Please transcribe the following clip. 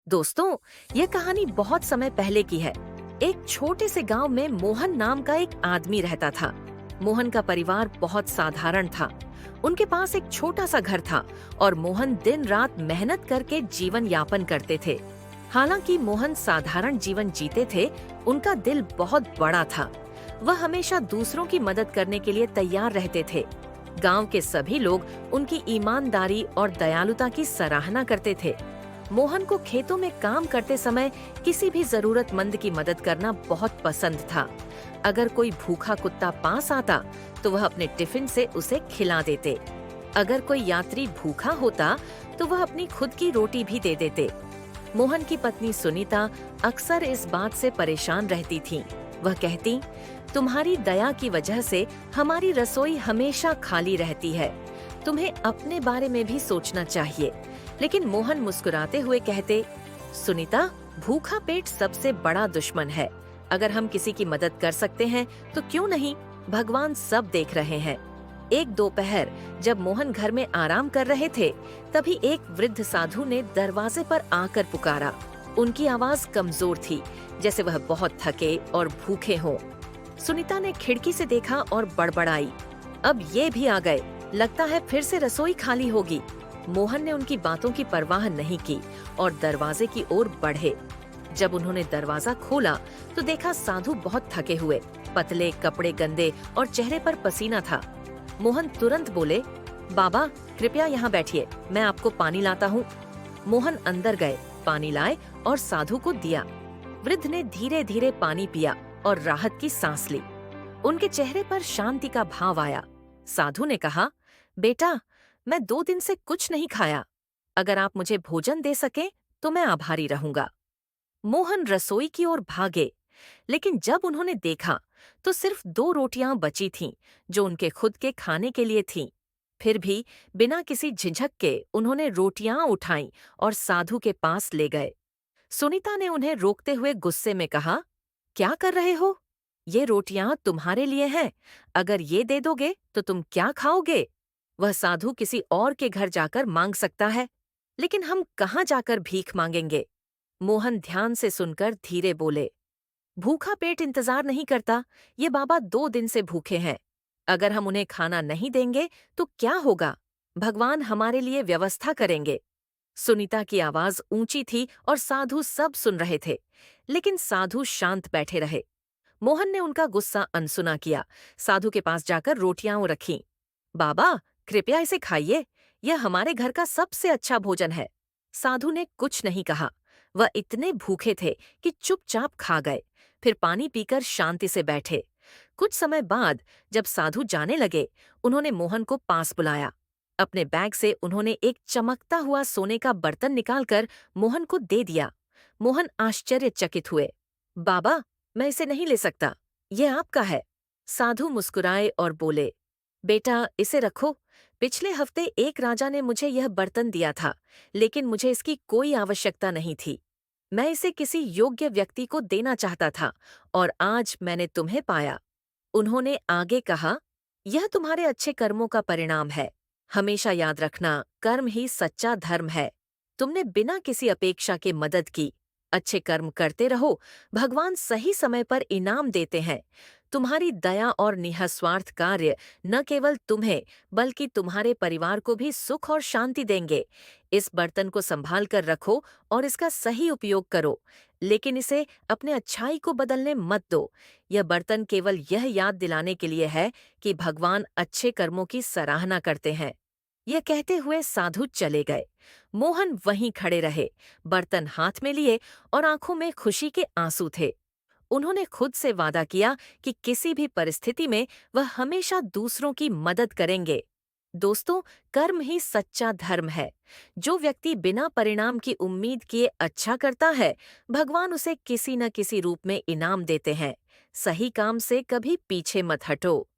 दोस्तों, यह कहानी बहुत समय पहले की है। एक छोटे से गांव में मोहन नाम का एक आदमी रहता था। मोहन का परिवार बहुत साधारण था। उनके पास एक छोटा सा घर था और मोहन दिन रात मेहनत करके जीवन यापन करते थे। हालांकि मोहन साधारण जीवन जीते थे, उनका दिल बहुत बड़ा था। वह हमेशा दूसरों की मदद करने के लिए तैयार रहते थे। गांव के सभी लोग उनकी ईमानदारी और दयालुता की सराहना करते थे। मोहन को खेतों में काम करते समय किसी भी जरूरतमंद की मदद करना बहुत पसंद था। अगर कोई भूखा कुत्ता पास आता तो वह अपने टिफिन से उसे खिला देते। अगर कोई यात्री भूखा होता तो वह अपनी खुद की रोटी भी दे देते। मोहन की पत्नी सुनीता अक्सर इस बात से परेशान रहती थीं। वह कहती, तुम्हारी दया की वजह से हमारी रसोई हमेशा खाली रहती है। तुम्हें अपने बारे में भी सोचना चाहिए। लेकिन मोहन मुस्कुराते हुए कहते, सुनीता, भूखा पेट सबसे बड़ा दुश्मन है। अगर हम किसी की मदद कर सकते हैं तो क्यों नहीं? भगवान सब देख रहे हैं। एक दोपहर जब मोहन घर में आराम कर रहे थे, तभी एक वृद्ध साधु ने दरवाजे पर आकर पुकारा। उनकी आवाज कमजोर थी, जैसे वह बहुत थके और भूखे हों। सुनीता ने खिड़की से देखा और बड़बड़ाई, अब ये भी आ गए, लगता है फिर से रसोई खाली होगी। मोहन ने उनकी बातों की परवाह नहीं की और दरवाजे की ओर बढ़े। जब उन्होंने दरवाजा खोला तो देखा साधु बहुत थके हुए, पतले कपड़े गंदे और चेहरे पर पसीना था। मोहन तुरंत बोले, बाबा कृपया यहाँ बैठिए, मैं आपको पानी लाता हूँ। मोहन अंदर गए, पानी लाए और साधु को दिया। वृद्ध ने धीरे धीरे पानी पिया और राहत की सांस ली। उनके चेहरे पर शांति का भाव आया। साधु ने कहा, बेटा, मैं 2 दिन से कुछ नहीं खाया। अगर आप मुझे भोजन दे सके तो मैं आभारी रहूंगा। मोहन रसोई की ओर भागे, लेकिन जब उन्होंने देखा तो सिर्फ 2 रोटियां बची थीं, जो उनके खुद के खाने के लिए थीं। फिर भी बिना किसी झिझक के उन्होंने रोटियां उठाईं और साधु के पास ले गए। सुनीता ने उन्हें रोकते हुए गुस्से में कहा, क्या कर रहे हो? ये रोटियां तुम्हारे लिए हैं। अगर ये दे दोगे तो तुम क्या खाओगे? वह साधु किसी और के घर जाकर मांग सकता है, लेकिन हम कहाँ जाकर भीख मांगेंगे? मोहन ध्यान से सुनकर धीरे बोले, भूखा पेट इंतजार नहीं करता। ये बाबा 2 दिन से भूखे हैं। अगर हम उन्हें खाना नहीं देंगे तो क्या होगा? भगवान हमारे लिए व्यवस्था करेंगे। सुनीता की आवाज ऊंची थी और साधु सब सुन रहे थे, लेकिन साधु शांत बैठे रहे। मोहन ने उनका गुस्सा अनसुना किया। साधु के पास जाकर रोटियां रखीं। बाबा कृपया इसे खाइए, यह हमारे घर का सबसे अच्छा भोजन है। साधु ने कुछ नहीं कहा। वह इतने भूखे थे कि चुपचाप खा गए, फिर पानी पीकर शांति से बैठे। कुछ समय बाद जब साधु जाने लगे, उन्होंने मोहन को पास बुलाया। अपने बैग से उन्होंने एक चमकता हुआ सोने का बर्तन निकालकर मोहन को दे दिया। मोहन आश्चर्यचकित हुए। बाबा, मैं इसे नहीं ले सकता, यह आपका है। साधु मुस्कुराए और बोले, बेटा इसे रखो। पिछले हफ्ते एक राजा ने मुझे यह बर्तन दिया था, लेकिन मुझे इसकी कोई आवश्यकता नहीं थी। मैं इसे किसी योग्य व्यक्ति को देना चाहता था और आज मैंने तुम्हें पाया। उन्होंने आगे कहा, यह तुम्हारे अच्छे कर्मों का परिणाम है। हमेशा याद रखना, कर्म ही सच्चा धर्म है। तुमने बिना किसी अपेक्षा के मदद की। अच्छे कर्म करते रहो, भगवान सही समय पर इनाम देते हैं। तुम्हारी दया और निःस्वार्थ कार्य न केवल तुम्हें बल्कि तुम्हारे परिवार को भी सुख और शांति देंगे। इस बर्तन को संभाल कर रखो और इसका सही उपयोग करो, लेकिन इसे अपने अच्छाई को बदलने मत दो। यह बर्तन केवल यह याद दिलाने के लिए है कि भगवान अच्छे कर्मों की सराहना करते हैं। यह कहते हुए साधु चले गए। मोहन वहीं खड़े रहे, बर्तन हाथ में लिए और आंखों में खुशी के आंसू थे। उन्होंने खुद से वादा किया कि किसी भी परिस्थिति में वह हमेशा दूसरों की मदद करेंगे। दोस्तों, कर्म ही सच्चा धर्म है। जो व्यक्ति बिना परिणाम की उम्मीद किए अच्छा करता है, भगवान उसे किसी न किसी रूप में इनाम देते हैं। सही काम से कभी पीछे मत हटो।